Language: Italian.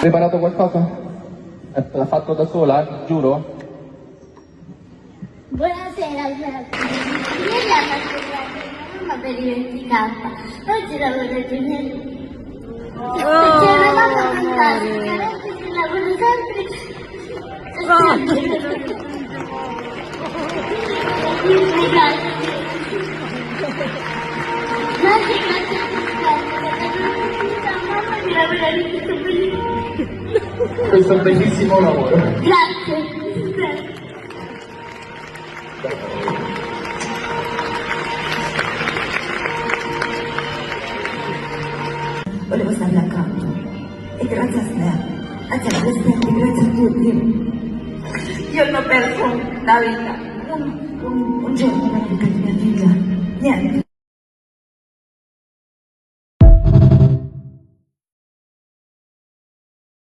Preparato qualcosa? L'ha fatto da sola, giuro? Buonasera, ieri ha fatto la mamma per i 20k, oggi lavoro di me. Perché è una mamma fantastica, anche se lavoro sempre. Grazie, mamma di lavorare in Questo bellissimo lavoro. Grazie. Volevo starle accanto e grazie a Stea, grazie alla Presidente, grazie a tutti. Io non ho perso la vita, un giorno per la vita di mia figlia, niente.